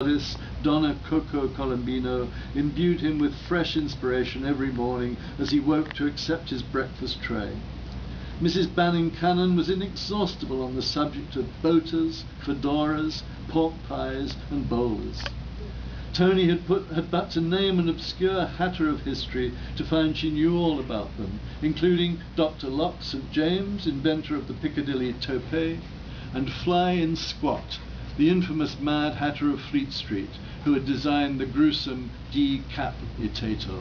artist, Donna Coco Colombino, imbued him with fresh inspiration every morning as he woke to accept his breakfast tray. Mrs. Banning Cannon was inexhaustible on the subject of boaters, fedoras, pork pies and bowlers. Tony had but to name an obscure hatter of history to find she knew all about them, including Dr. Locke St. James, inventor of the Piccadilly toupee, and Fly in Squat, the infamous Mad Hatter of Fleet Street, who had designed the gruesome Decapitator.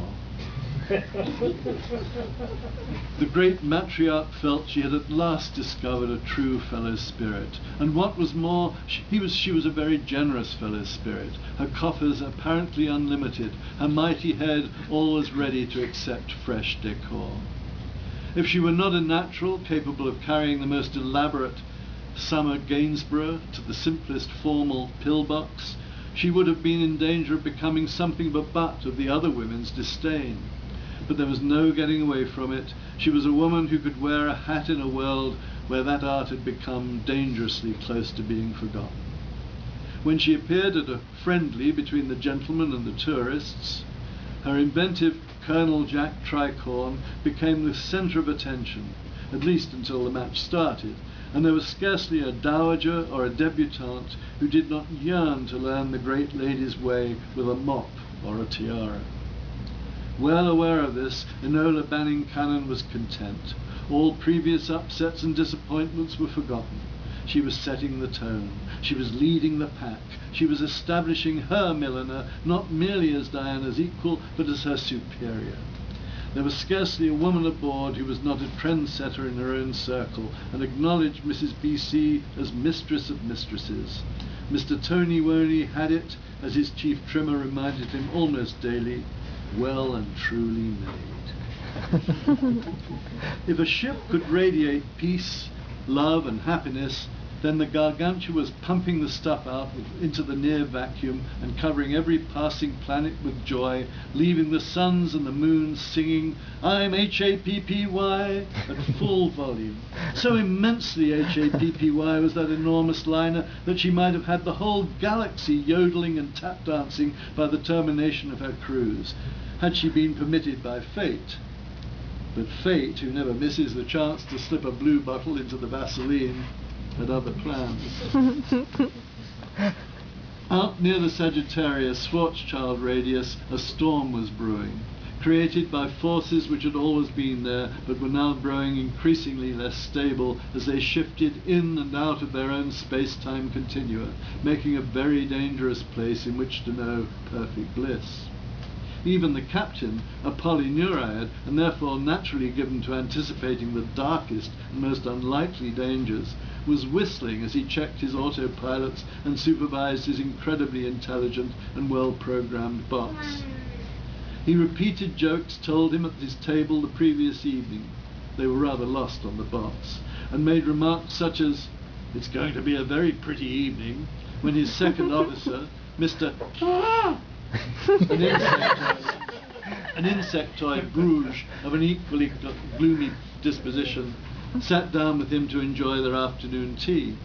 The great matriarch felt she had at last discovered a true fellow spirit, and what was more, she was a very generous fellow spirit, her coffers apparently unlimited, her mighty head always ready to accept fresh decor. If she were not a natural capable of carrying the most elaborate summer Gainsborough to the simplest formal pillbox, she would have been in danger of becoming something but of the other women's disdain. But there was no getting away from it. She was a woman who could wear a hat in a world where that art had become dangerously close to being forgotten. When she appeared at a friendly between the gentlemen and the tourists, her inventive Colonel Jack Tricorn became the centre of attention, at least until the match started, and there was scarcely a dowager or a debutante who did not yearn to learn the great lady's way with a mop or a tiara. Well aware of this, Enola Banning Cannon was content. All previous upsets and disappointments were forgotten. She was setting the tone. She was leading the pack. She was establishing her milliner not merely as Diana's equal, but as her superior. There was scarcely a woman aboard who was not a trendsetter in her own circle, and acknowledged Mrs. B.C. as mistress of mistresses. Mr. Tony Woney had it, as his chief trimmer reminded him almost daily, well and truly made. If a ship could radiate peace, love and happiness, then the Gargantua was pumping the stuff out into the near vacuum and covering every passing planet with joy, leaving the suns and the moons singing, "I'm H-A-P-P-Y," at full volume. So immensely H-A-P-P-Y was that enormous liner that she might have had the whole galaxy yodeling and tap dancing by the termination of her cruise, had she been permitted by fate. But fate, who never misses the chance to slip a blue bottle into the Vaseline, had other plans. Out near the Sagittarius Schwarzschild radius, a storm was brewing, created by forces which had always been there, but were now growing increasingly less stable as they shifted in and out of their own space-time continua, making a very dangerous place in which to know perfect bliss. Even the captain, a polyneuride, and therefore naturally given to anticipating the darkest and most unlikely dangers, was whistling as he checked his autopilots and supervised his incredibly intelligent and well-programmed bots. He repeated jokes told him at his table the previous evening. They were rather lost on the bots, and made remarks such as, "It's going to be a very pretty evening," when his second officer, Mr. an insectoid Bruges of an equally gloomy disposition, sat down with him to enjoy their afternoon tea.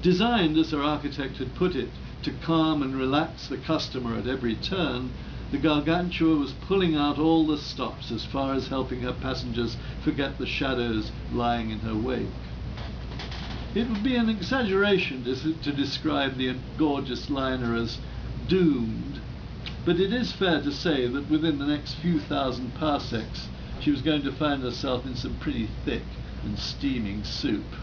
Designed, as her architect had put it, to calm and relax the customer at every turn, the Gargantua was pulling out all the stops as far as helping her passengers forget the shadows lying in her wake. It would be an exaggeration to describe the gorgeous liner as doomed, but it is fair to say that within the next few thousand parsecs she was going to find herself in some pretty thick and steaming soup.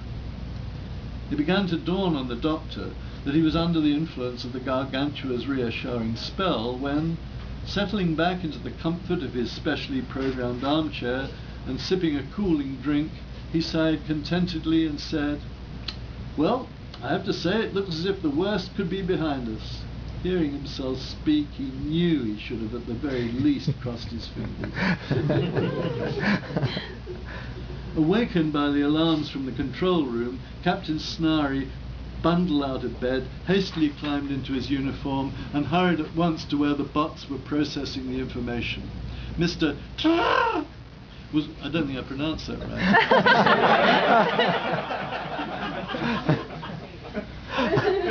It began to dawn on the doctor that he was under the influence of the Gargantua's reassuring spell when, settling back into the comfort of his specially programmed armchair and sipping a cooling drink, he sighed contentedly and said, "Well, I have to say it looks as if the worst could be behind us." Hearing himself speak, he knew he should have at the very least crossed his fingers. Awakened by the alarms from the control room, Captain Snarry bundled out of bed, hastily climbed into his uniform, and hurried at once to where the bots were processing the information. Mr. was, I don't think I pronounced that right.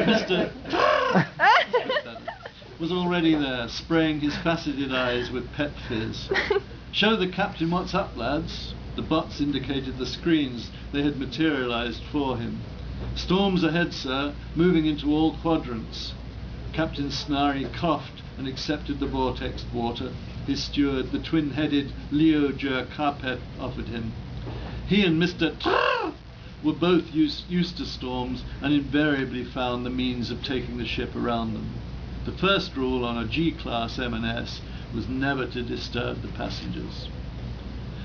Mr. was already there, spraying his faceted eyes with pet fizz. "Show the captain what's up, lads." The bots indicated the screens they had materialized for him. "Storms ahead, sir, moving into all quadrants." Captain Snarry coughed and accepted the vortex water his steward, the twin-headed Leo Carpet, offered him. He and Mr. were both used to storms and invariably found the means of taking the ship around them. The first rule on a G-class M&S was never to disturb the passengers.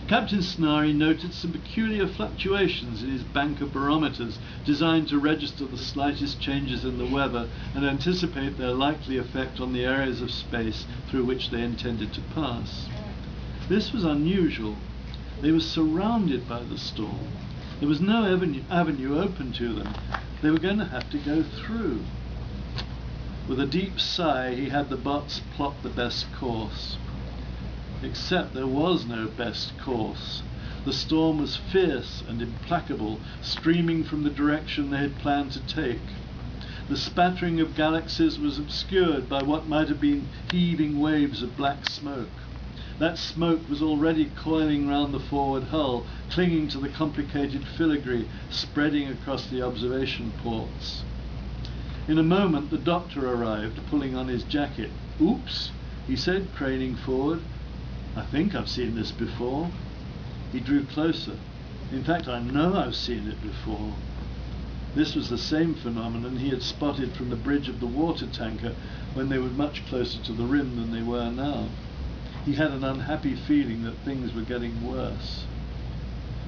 Captain Snarry noted some peculiar fluctuations in his bank of barometers designed to register the slightest changes in the weather and anticipate their likely effect on the areas of space through which they intended to pass. This was unusual. They were surrounded by the storm. There was no avenue open to them. They were going to have to go through. With a deep sigh, he had the bots plot the best course. Except there was no best course. The storm was fierce and implacable, streaming from the direction they had planned to take. The spattering of galaxies was obscured by what might have been heaving waves of black smoke. That smoke was already coiling round the forward hull, clinging to the complicated filigree spreading across the observation ports. In a moment the doctor arrived, pulling on his jacket. "Oops," he said, craning forward. "I think I've seen this before." He drew closer. "In fact, I know I've seen it before." This was the same phenomenon he had spotted from the bridge of the water tanker when they were much closer to the rim than they were now. He had an unhappy feeling that things were getting worse.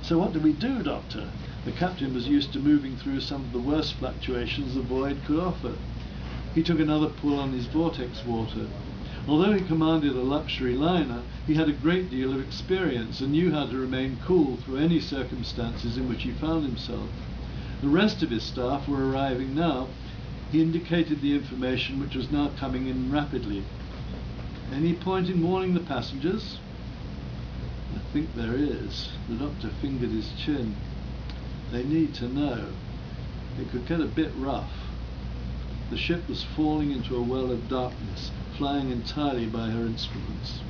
"So what do we do, Doctor?" The captain was used to moving through some of the worst fluctuations the void could offer. He took another pull on his vortex water. Although he commanded a luxury liner, he had a great deal of experience and knew how to remain cool through any circumstances in which he found himself. The rest of his staff were arriving now. He indicated the information which was now coming in rapidly. "Any point in warning the passengers?" "I think there is." The doctor fingered his chin. "They need to know. It could get a bit rough." The ship was falling into a well of darkness, flying entirely by her instruments.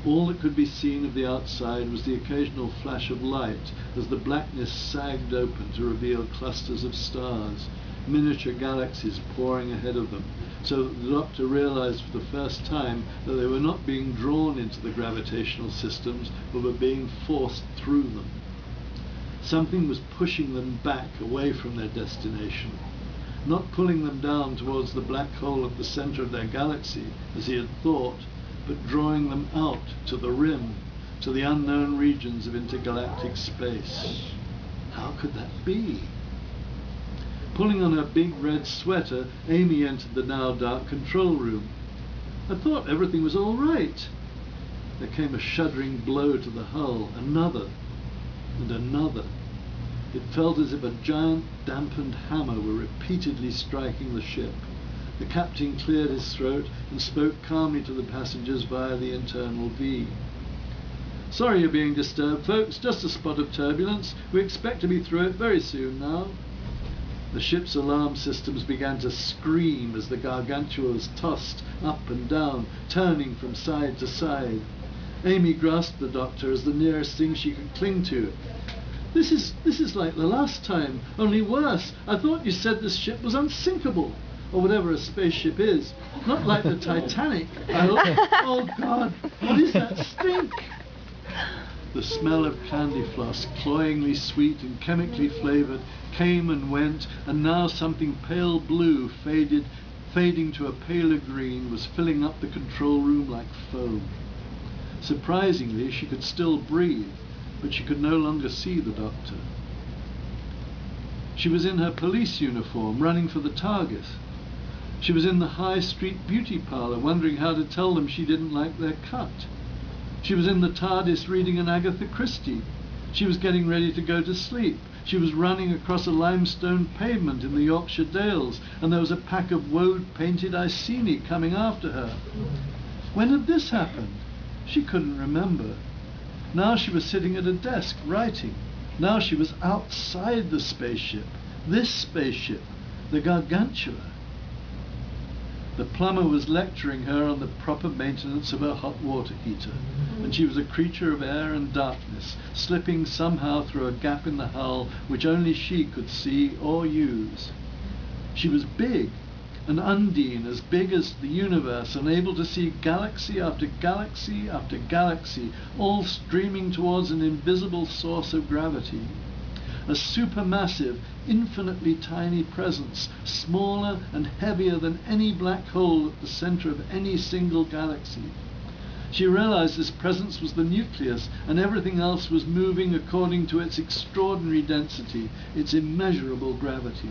All that could be seen of the outside was the occasional flash of light as the blackness sagged open to reveal clusters of stars, miniature galaxies pouring ahead of them, so that the doctor realized for the first time that they were not being drawn into the gravitational systems, but were being forced through them. Something was pushing them back away from their destination, not pulling them down towards the black hole at the center of their galaxy, as he had thought, but drawing them out to the rim, to the unknown regions of intergalactic space. How could that be? Pulling on her big red sweater, Amy entered the now dark control room. "I thought everything was all right." There came a shuddering blow to the hull, another and another. It felt as if a giant dampened hammer were repeatedly striking the ship. The captain cleared his throat and spoke calmly to the passengers via the internal V. "Sorry you're being disturbed, folks. Just a spot of turbulence. We expect to be through it very soon now." The ship's alarm systems began to scream as the Gargantua was tossed up and down, turning from side to side. Amy grasped the doctor as the nearest thing she could cling to. This is like the last time, only worse. I thought you said this ship was unsinkable, or whatever a spaceship is. Not like the Titanic. Oh God, what is that stink?" The smell of candy floss, cloyingly sweet and chemically flavored, came and went, and now something pale blue, fading to a paler green, was filling up the control room like foam. Surprisingly, she could still breathe, but she could no longer see the doctor. She was in her police uniform, running for the target. She was in the High Street beauty parlour, wondering how to tell them she didn't like their cut. She was in the TARDIS reading an Agatha Christie. She was getting ready to go to sleep. She was running across a limestone pavement in the Yorkshire Dales, and there was a pack of woad-painted Iceni coming after her. When had this happened? She couldn't remember. Now she was sitting at a desk, writing. Now she was outside the spaceship. This spaceship, the Gargantua. The plumber was lecturing her on the proper maintenance of her hot water heater, and she was a creature of air and darkness, slipping somehow through a gap in the hull which only she could see or use. She was big, an undine as big as the universe, and able to see galaxy after galaxy after galaxy, all streaming towards an invisible source of gravity. A supermassive, infinitely tiny presence, smaller and heavier than any black hole at the center of any single galaxy. She realized this presence was the nucleus, and everything else was moving according to its extraordinary density, its immeasurable gravity.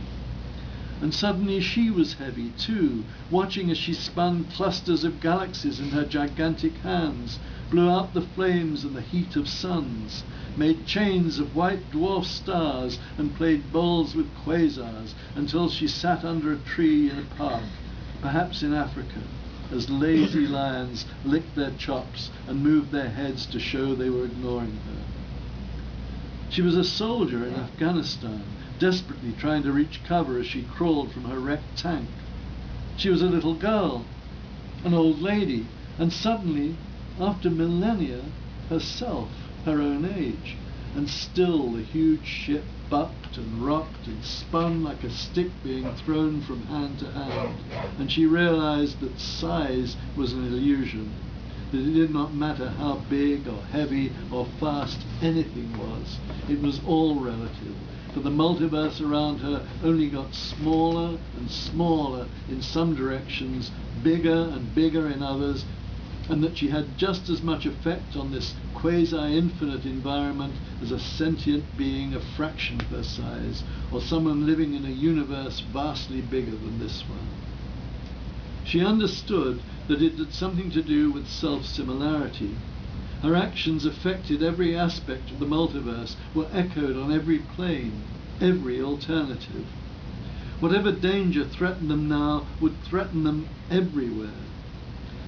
And suddenly she was heavy too, watching as she spun clusters of galaxies in her gigantic hands, blew out the flames and the heat of suns, made chains of white dwarf stars, and played bowls with quasars, until she sat under a tree in a park, perhaps in Africa, as lazy lions licked their chops and moved their heads to show they were ignoring her. She was a soldier in Afghanistan, desperately trying to reach cover as she crawled from her wrecked tank. She was a little girl, an old lady, and suddenly, after millennia, herself, her own age. And still the huge ship bucked and rocked and spun like a stick being thrown from hand to hand, and she realized that size was an illusion, that it did not matter how big or heavy or fast anything was. It was all relative, for the multiverse around her only got smaller and smaller in some directions, bigger and bigger in others, and that she had just as much effect on this quasi-infinite environment as a sentient being a fraction of her size, or someone living in a universe vastly bigger than this one. She understood that it had something to do with self-similarity. Her actions affected every aspect of the multiverse, were echoed on every plane, every alternative. Whatever danger threatened them now would threaten them everywhere.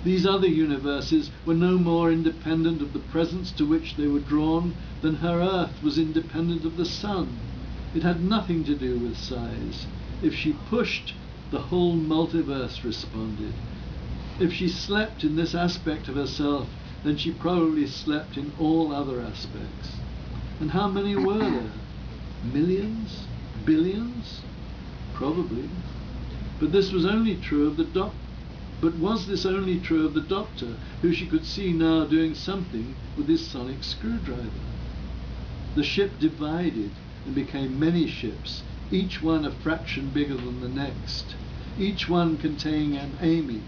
These other universes were no more independent of the presence to which they were drawn than her Earth was independent of the sun. It had nothing to do with size. If she pushed, the whole multiverse responded. If she slept in this aspect of herself, then she probably slept in all other aspects. And how many were there? Millions? Billions? Probably. But this was only true of the Doctor. But was this only true of the Doctor, who she could see now doing something with his sonic screwdriver? The ship divided and became many ships, each one a fraction bigger than the next, each one containing an Amy,